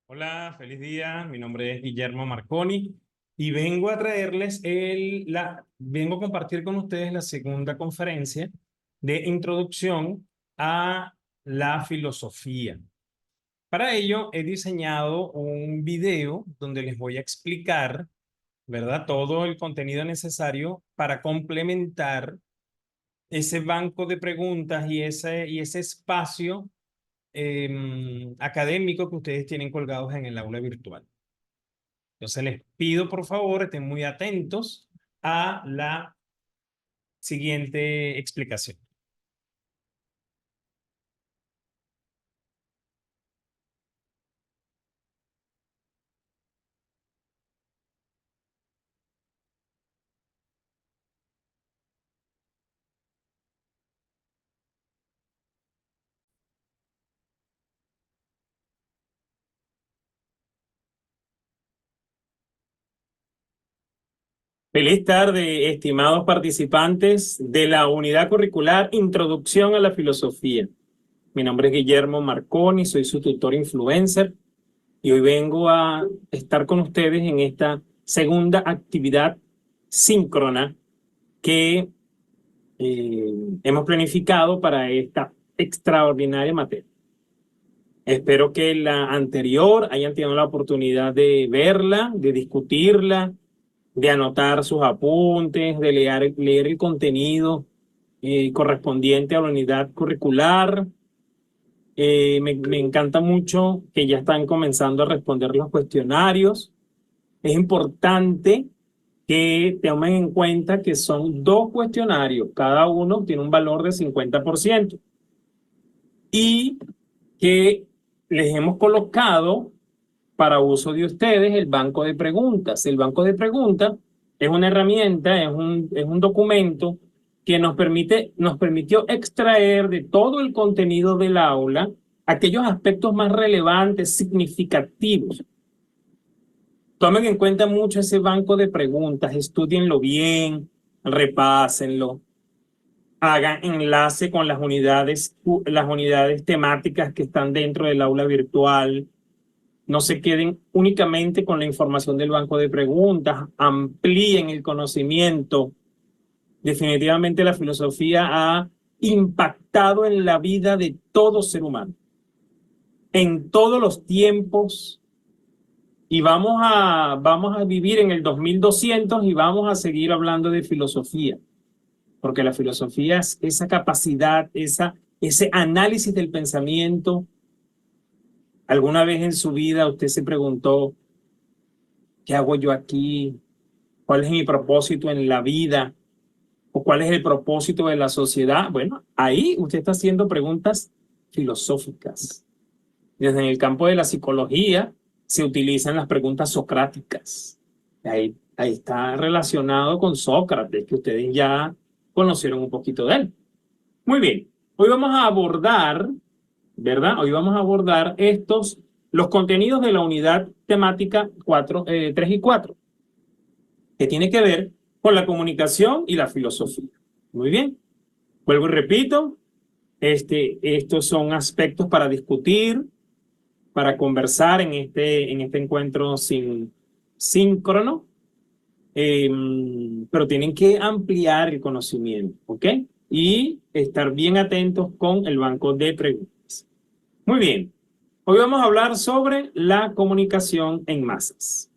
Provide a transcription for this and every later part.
Hola, feliz día. Mi nombre es Guillermo Marconi y vengo a traerles vengo a compartir con ustedes la segunda conferencia de introducción a la filosofía. Para ello he diseñado un video donde les voy a explicar, ¿verdad? Todo el contenido necesario para complementar ese banco de preguntas y ese espacio académico que ustedes tienen colgados en el aula virtual. Entonces les pido por favor estén muy atentos a la siguiente explicación. Feliz tarde, estimados participantes de la unidad curricular Introducción a la Filosofía. Mi nombre es Guillermo Marconi, soy su tutor influencer y hoy vengo a estar con ustedes en esta segunda actividad síncrona que hemos planificado para esta extraordinaria materia. Espero que la anterior hayan tenido la oportunidad de verla, de discutirla, de anotar sus apuntes, de leer el contenido correspondiente a la unidad curricular. Me encanta mucho que ya están comenzando a responder los cuestionarios. Es importante que tomen en cuenta que son dos cuestionarios, cada uno tiene un valor de 50% y que les hemos colocado para uso de ustedes el banco de preguntas. El banco de preguntas es una herramienta, es un documento que nos permitió extraer de todo el contenido del aula aquellos aspectos más relevantes, significativos. Tomen en cuenta mucho ese banco de preguntas, estudienlo bien, repásenlo, hagan enlace con las unidades temáticas que están dentro del aula virtual. No se queden únicamente con la información del banco de preguntas, amplíen el conocimiento. Definitivamente la filosofía ha impactado en la vida de todo ser humano, en todos los tiempos, y vamos a vivir en el 2200 y vamos a seguir hablando de filosofía, porque la filosofía es esa capacidad, ese análisis del pensamiento. ¿Alguna vez en su vida usted se preguntó, qué hago yo aquí? ¿Cuál es mi propósito en la vida? ¿O cuál es el propósito de la sociedad? Bueno, ahí usted está haciendo preguntas filosóficas. Desde el campo de la psicología se utilizan las preguntas socráticas. Ahí está relacionado con Sócrates, que ustedes ya conocieron un poquito de él. Muy bien, hoy vamos a abordar, ¿verdad? Hoy vamos a abordar los contenidos de la unidad temática 3 y 4, que tiene que ver con la comunicación y la filosofía. Muy bien, vuelvo y repito, estos son aspectos para discutir, para conversar en este encuentro síncrono, pero tienen que ampliar el conocimiento, ¿ok? Y estar bien atentos con el banco de preguntas. Muy bien, hoy vamos a hablar sobre la comunicación en masas.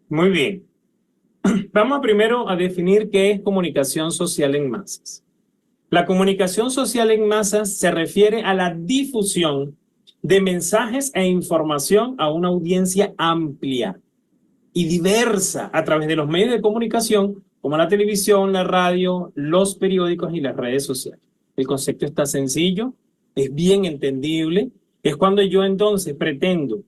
Muy bien. Vamos primero a definir qué es comunicación social en masas. La comunicación social en masas se refiere a la difusión de mensajes e información a una audiencia amplia y diversa a través de los medios de comunicación como la televisión, la radio, los periódicos y las redes sociales. El concepto está sencillo, es bien entendible, es cuando yo entonces pretendo,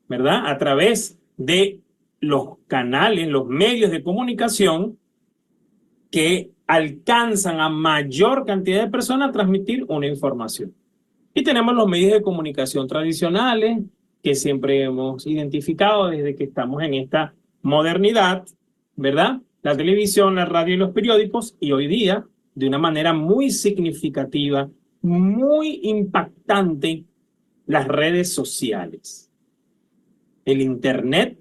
¿verdad? A través de los canales, los medios de comunicación, que alcanzan a mayor cantidad de personas a transmitir una información. Y tenemos los medios de comunicación tradicionales que siempre hemos identificado desde que estamos en esta modernidad, ¿verdad? La televisión, la radio y los periódicos, y hoy día, de una manera muy significativa, muy impactante, las redes sociales, el Internet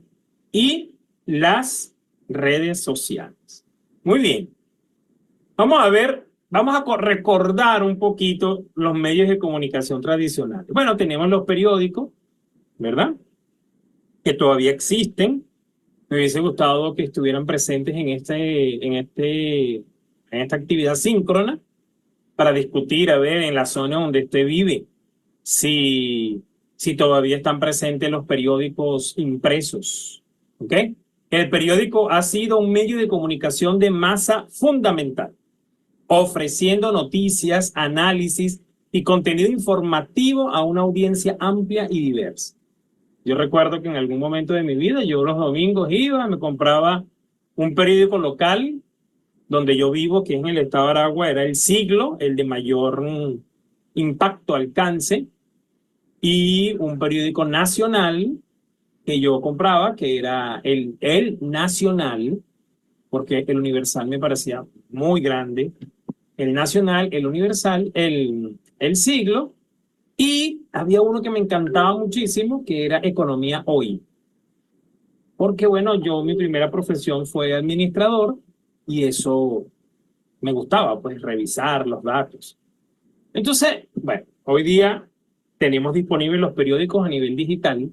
y las redes sociales. Muy bien. Vamos a ver, vamos a recordar un poquito los medios de comunicación tradicionales. Bueno, tenemos los periódicos, ¿verdad? Que todavía existen. Me hubiese gustado que estuvieran presentes en esta actividad síncrona para discutir, a ver, en la zona donde usted vive, si todavía están presentes los periódicos impresos, ¿ok? El periódico ha sido un medio de comunicación de masa fundamental, ofreciendo noticias, análisis y contenido informativo a una audiencia amplia y diversa. Yo recuerdo que en algún momento de mi vida, yo los domingos iba, me compraba un periódico local donde yo vivo, que es en el estado de Aragua, era El Siglo, el de mayor impacto, alcance, y un periódico nacional que yo compraba, que era el Nacional, porque el Universal me parecía muy grande, el Nacional, el Universal, el Siglo, y había uno que me encantaba muchísimo, que era Economía Hoy. Porque bueno, mi primera profesión fue administrador y eso me gustaba, pues revisar los datos. Entonces, bueno, hoy día tenemos disponibles los periódicos a nivel digital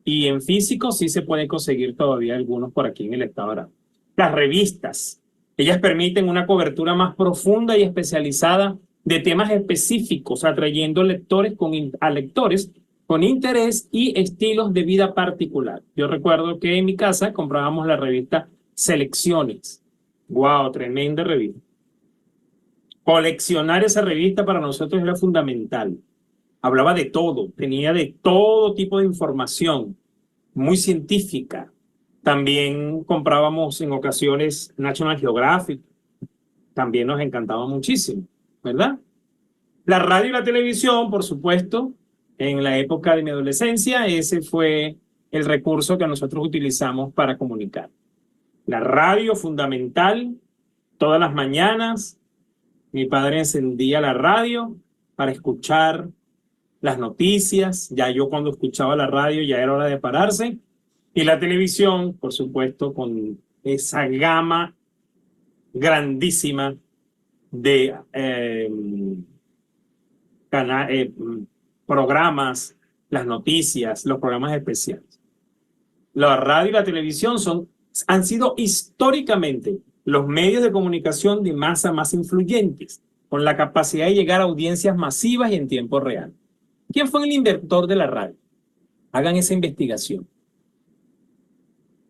y en físico sí se pueden conseguir todavía algunos por aquí en el estado de Aragua. Las revistas, ellas permiten una cobertura más profunda y especializada de temas específicos, atrayendo a lectores con interés y estilos de vida particular. Yo recuerdo que en mi casa comprábamos la revista Selecciones. ¡Wow! Tremenda revista. Coleccionar esa revista para nosotros era fundamental. Hablaba de todo, tenía de todo tipo de información, muy científica. También comprábamos en ocasiones National Geographic, también nos encantaba muchísimo, ¿verdad? La radio y la televisión, por supuesto, en la época de mi adolescencia, ese fue el recurso que nosotros utilizamos para comunicar. La radio fundamental, todas las mañanas, mi padre encendía la radio para escuchar las noticias. Ya yo cuando escuchaba la radio ya era hora de pararse. Y la televisión, por supuesto, con esa gama grandísima de programas, las noticias, los programas especiales. La radio y la televisión han sido históricamente los medios de comunicación de masa más influyentes, con la capacidad de llegar a audiencias masivas y en tiempo real. ¿Quién fue el inventor de la radio? Hagan esa investigación.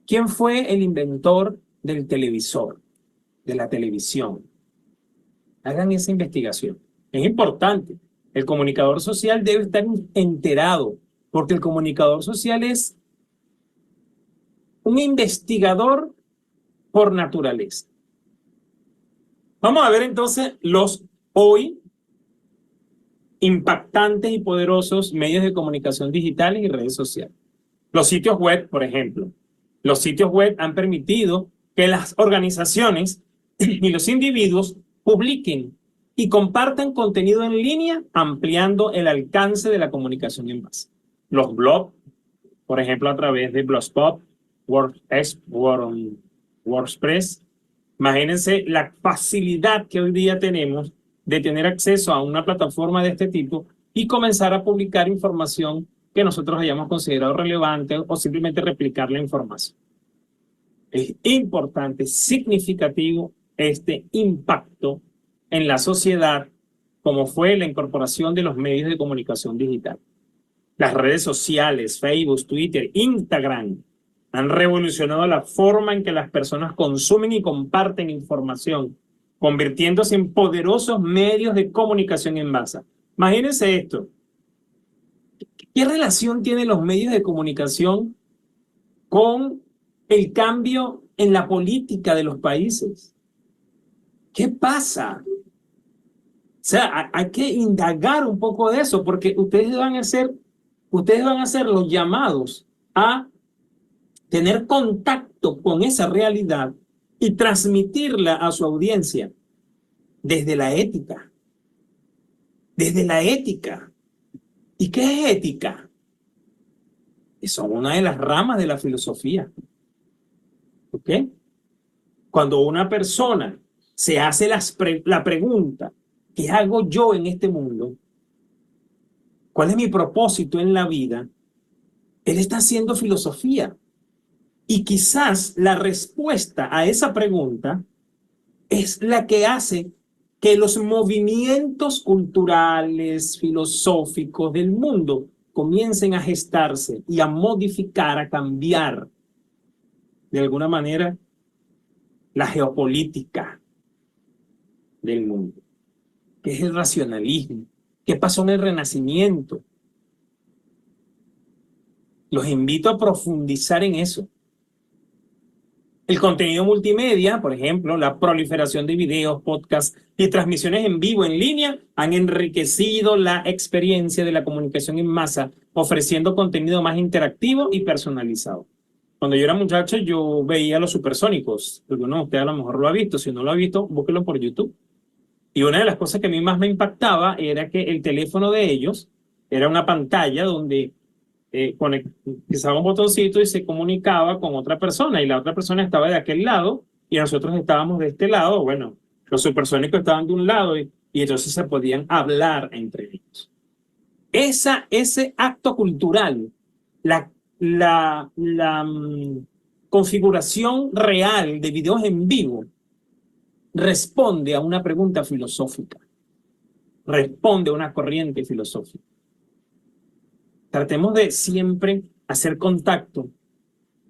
¿Quién fue el inventor del televisor, de la televisión? Hagan esa investigación. Es importante. El comunicador social debe estar enterado, porque el comunicador social es un investigador por naturaleza. Vamos a ver entonces los hoy impactantes y poderosos medios de comunicación digitales y redes sociales. Los sitios web, por ejemplo. Los sitios web han permitido que las organizaciones y los individuos publiquen y compartan contenido en línea, ampliando el alcance de la comunicación en masa. Los blogs, por ejemplo, a través de Blogspot, WordPress. Imagínense la facilidad que hoy día tenemos de tener acceso a una plataforma de este tipo y comenzar a publicar información que nosotros hayamos considerado relevante o simplemente replicar la información. Es importante, significativo este impacto en la sociedad, como fue la incorporación de los medios de comunicación digital. Las redes sociales, Facebook, Twitter, Instagram, han revolucionado la forma en que las personas consumen y comparten información, convirtiéndose en poderosos medios de comunicación en masa. Imagínense esto. ¿Qué relación tienen los medios de comunicación con el cambio en la política de los países? ¿Qué pasa? O sea, hay que indagar un poco de eso, porque ustedes van a ser los llamados a tener contacto con esa realidad y transmitirla a su audiencia desde la ética. Desde la ética. ¿Y qué es ética? Son una de las ramas de la filosofía. ¿Ok? Cuando una persona se hace la pregunta, ¿qué hago yo en este mundo? ¿Cuál es mi propósito en la vida? Él está haciendo filosofía. Y quizás la respuesta a esa pregunta es la que hace que los movimientos culturales, filosóficos del mundo comiencen a gestarse y a modificar, a cambiar de alguna manera la geopolítica del mundo. ¿Qué es el racionalismo? ¿Qué pasó en el Renacimiento? Los invito a profundizar en eso. El contenido multimedia, por ejemplo, la proliferación de videos, podcasts y transmisiones en vivo en línea han enriquecido la experiencia de la comunicación en masa, ofreciendo contenido más interactivo y personalizado. Cuando yo era muchacho, yo veía Los Supersónicos. Alguno de ustedes a lo mejor lo ha visto. Si no lo ha visto, búsquelo por YouTube. Y una de las cosas que a mí más me impactaba era que el teléfono de ellos era una pantalla donde pisaba un botoncito y se comunicaba con otra persona, y la otra persona estaba de aquel lado y nosotros estábamos de este lado. Bueno, los supersónicos estaban de un lado y entonces se podían hablar entre ellos. Ese acto cultural, la configuración real de videos en vivo, responde a una pregunta filosófica, responde a una corriente filosófica. Tratemos de siempre hacer contacto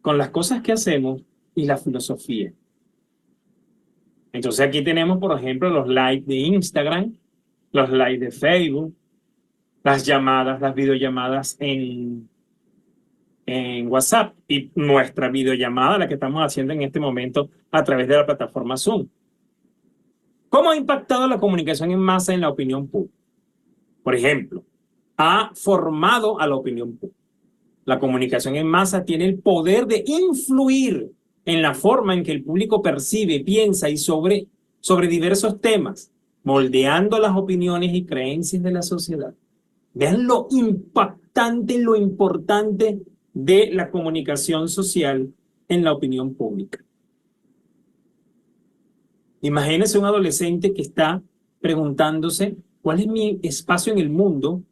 con las cosas que hacemos y la filosofía. Entonces aquí tenemos, por ejemplo, los likes de Instagram, los likes de Facebook, las llamadas, las videollamadas en WhatsApp y nuestra videollamada, la que estamos haciendo en este momento a través de la plataforma Zoom. ¿Cómo ha impactado la comunicación en masa en la opinión pública? Por ejemplo, ha formado a la opinión pública. La comunicación en masa tiene el poder de influir en la forma en que el público percibe, piensa y sobre diversos temas, moldeando las opiniones y creencias de la sociedad. Vean lo impactante, lo importante de la comunicación social en la opinión pública. Imagínense un adolescente que está preguntándose cuál es mi espacio en el mundo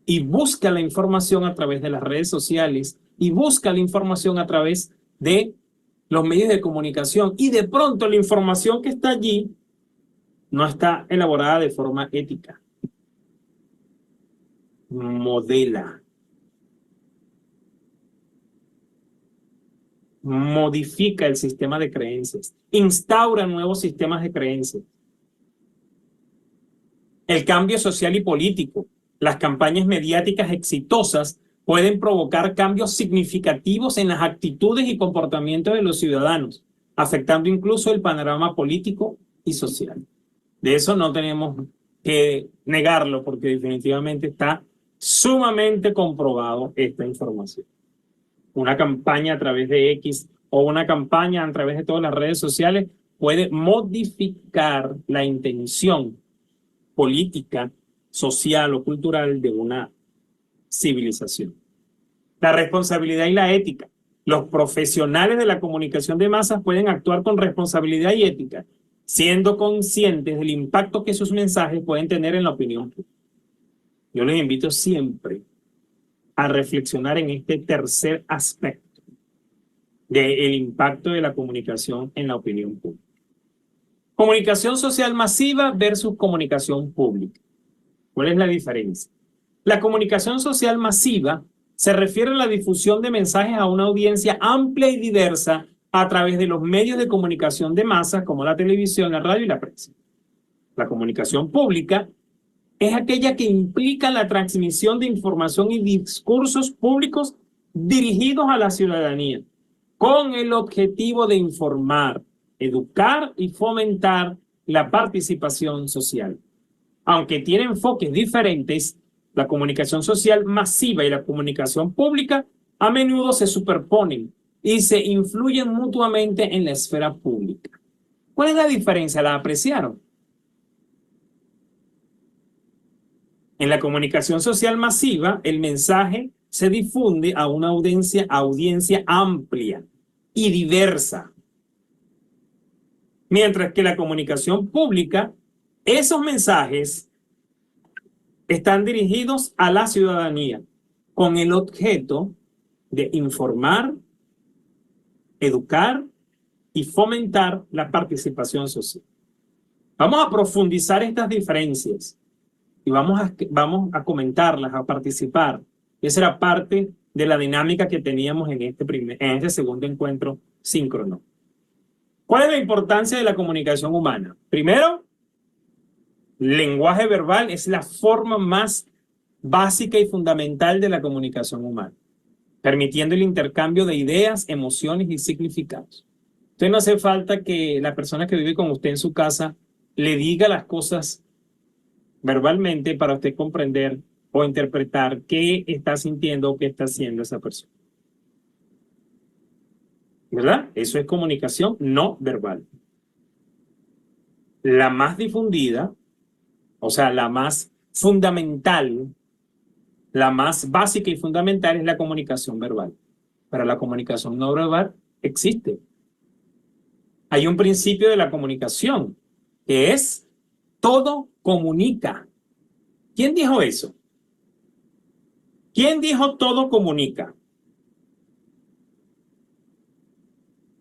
y busca la información a través de las redes sociales y busca la información a través de los medios de comunicación, y de pronto la información que está allí no está elaborada de forma ética. Modela, modifica el sistema de creencias, instaura nuevos sistemas de creencias. El cambio social y político, las campañas mediáticas exitosas pueden provocar cambios significativos en las actitudes y comportamientos de los ciudadanos, afectando incluso el panorama político y social. De eso no tenemos que negarlo, porque definitivamente está sumamente comprobado esta información. Una campaña a través de X o una campaña a través de todas las redes sociales puede modificar la intención política, social o cultural de una civilización. La responsabilidad y la ética. Los profesionales de la comunicación de masas pueden actuar con responsabilidad y ética, siendo conscientes del impacto que sus mensajes pueden tener en la opinión pública. Yo les invito siempre a reflexionar en este tercer aspecto del impacto de la comunicación en la opinión pública. Comunicación social masiva versus comunicación pública. ¿Cuál es la diferencia? La comunicación social masiva se refiere a la difusión de mensajes a una audiencia amplia y diversa a través de los medios de comunicación de masas como la televisión, la radio y la prensa. La comunicación pública es aquella que implica la transmisión de información y discursos públicos dirigidos a la ciudadanía, con el objetivo de informar, educar y fomentar la participación social. Aunque tienen enfoques diferentes, la comunicación social masiva y la comunicación pública a menudo se superponen y se influyen mutuamente en la esfera pública. ¿Cuál es la diferencia? ¿La apreciaron? En la comunicación social masiva, el mensaje se difunde a una audiencia amplia y diversa. Mientras que la comunicación pública, esos mensajes están dirigidos a la ciudadanía con el objeto de informar, educar y fomentar la participación social. Vamos a profundizar estas diferencias y vamos a comentarlas, a participar. Esa era parte de la dinámica que teníamos en este segundo encuentro síncrono. ¿Cuál es la importancia de la comunicación humana? Primero, lenguaje verbal es la forma más básica y fundamental de la comunicación humana, permitiendo el intercambio de ideas, emociones y significados. Entonces no hace falta que la persona que vive con usted en su casa le diga las cosas verbalmente para usted comprender o interpretar qué está sintiendo o qué está haciendo esa persona. ¿Verdad? Eso es comunicación no verbal. La más difundida, o sea, la más fundamental, la más básica y fundamental es la comunicación verbal. Pero la comunicación no verbal existe. Hay un principio de la comunicación que es todo comunica. ¿Quién dijo eso? ¿Quién dijo todo comunica?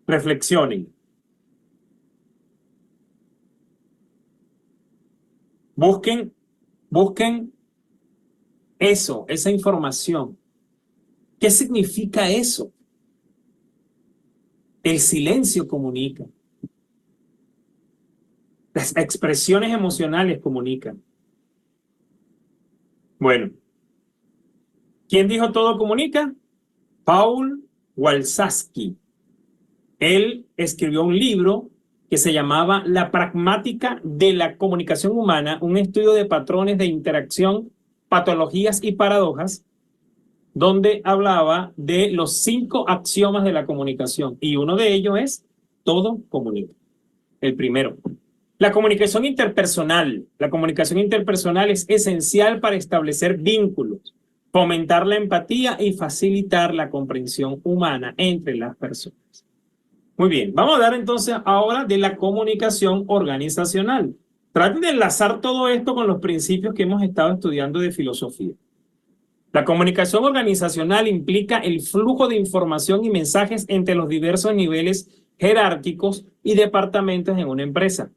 Reflexionen. Busquen eso, esa información. ¿Qué significa eso? El silencio comunica. Las expresiones emocionales comunican. Bueno, ¿quién dijo todo comunica? Paul Walsasky. Él escribió un libro que se llamaba La pragmática de la comunicación humana, un estudio de patrones de interacción, patologías y paradojas, donde hablaba de los 5 axiomas de la comunicación. Y uno de ellos es todo comunica. El primero. La comunicación interpersonal. La comunicación interpersonal es esencial para establecer vínculos, fomentar la empatía y facilitar la comprensión humana entre las personas. Muy bien, vamos a hablar entonces ahora de la comunicación organizacional. Traten de enlazar todo esto con los principios que hemos estado estudiando de filosofía. La comunicación organizacional implica el flujo de información y mensajes entre los diversos niveles jerárquicos y departamentos en una empresa.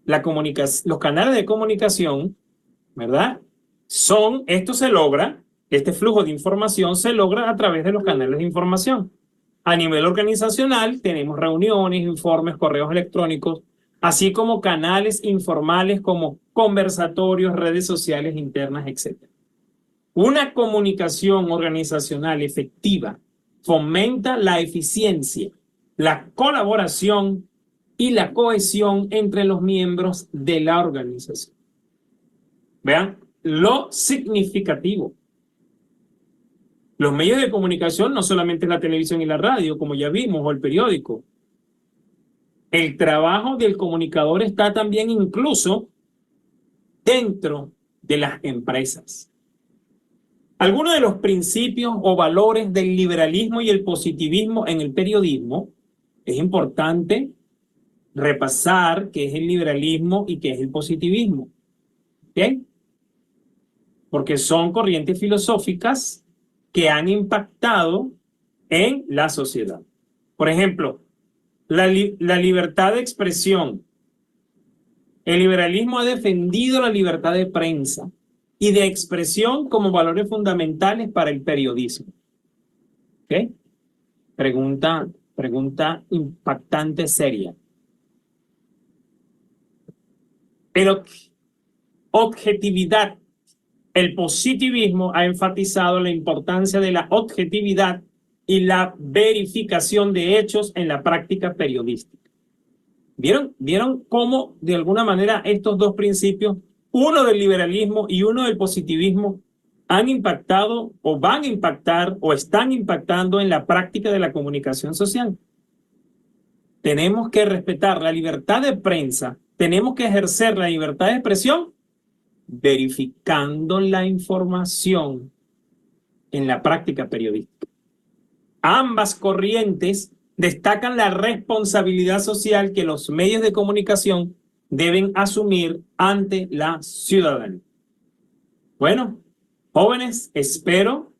Los canales de comunicación, ¿verdad? Este flujo de información se logra a través de los canales de información. A nivel organizacional tenemos reuniones, informes, correos electrónicos, así como canales informales como conversatorios, redes sociales internas, etc. Una comunicación organizacional efectiva fomenta la eficiencia, la colaboración y la cohesión entre los miembros de la organización. Vean lo significativo. Los medios de comunicación no solamente la televisión y la radio, como ya vimos, o el periódico. El trabajo del comunicador está también incluso dentro de las empresas. Algunos de los principios o valores del liberalismo y el positivismo en el periodismo, es importante repasar qué es el liberalismo y qué es el positivismo. ¿Ok? Porque son corrientes filosóficas que han impactado en la sociedad. Por ejemplo, la libertad de expresión. El liberalismo ha defendido la libertad de prensa y de expresión como valores fundamentales para el periodismo. ¿Ok? Pregunta impactante, seria. Pero objetividad. El positivismo ha enfatizado la importancia de la objetividad y la verificación de hechos en la práctica periodística. ¿Vieron cómo de alguna manera estos dos principios, uno del liberalismo y uno del positivismo, han impactado o van a impactar o están impactando en la práctica de la comunicación social? Tenemos que respetar la libertad de prensa, tenemos que ejercer la libertad de expresión, verificando la información en la práctica periodística. Ambas corrientes destacan la responsabilidad social que los medios de comunicación deben asumir ante la ciudadanía. Bueno, jóvenes, espero,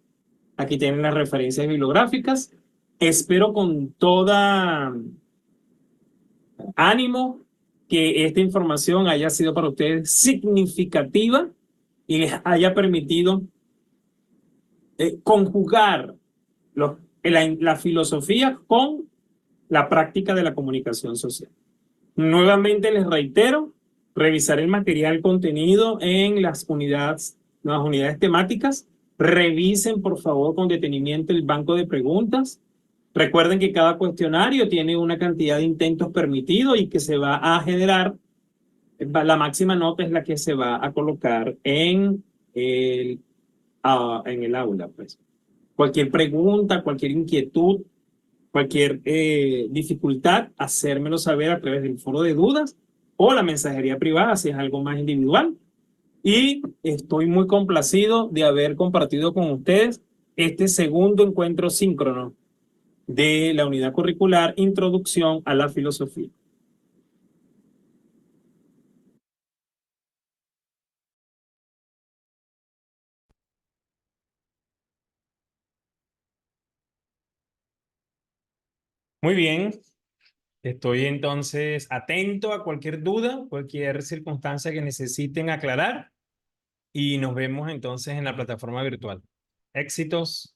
aquí tienen las referencias bibliográficas, espero con toda ánimo que esta información haya sido para ustedes significativa y les haya permitido conjugar la filosofía con la práctica de la comunicación social. Nuevamente les reitero, revisar el material contenido en las unidades temáticas. Revisen, por favor, con detenimiento el banco de preguntas. Recuerden que cada cuestionario tiene una cantidad de intentos permitidos y que se va a generar, la máxima nota es la que se va a colocar en el aula, pues. Cualquier pregunta, cualquier inquietud, cualquier dificultad, hacérmelo saber a través del foro de dudas o la mensajería privada si es algo más individual. Y estoy muy complacido de haber compartido con ustedes este segundo encuentro síncrono de la unidad curricular Introducción a la Filosofía. Muy bien, estoy entonces atento a cualquier duda, cualquier circunstancia que necesiten aclarar y nos vemos entonces en la plataforma virtual. Éxitos.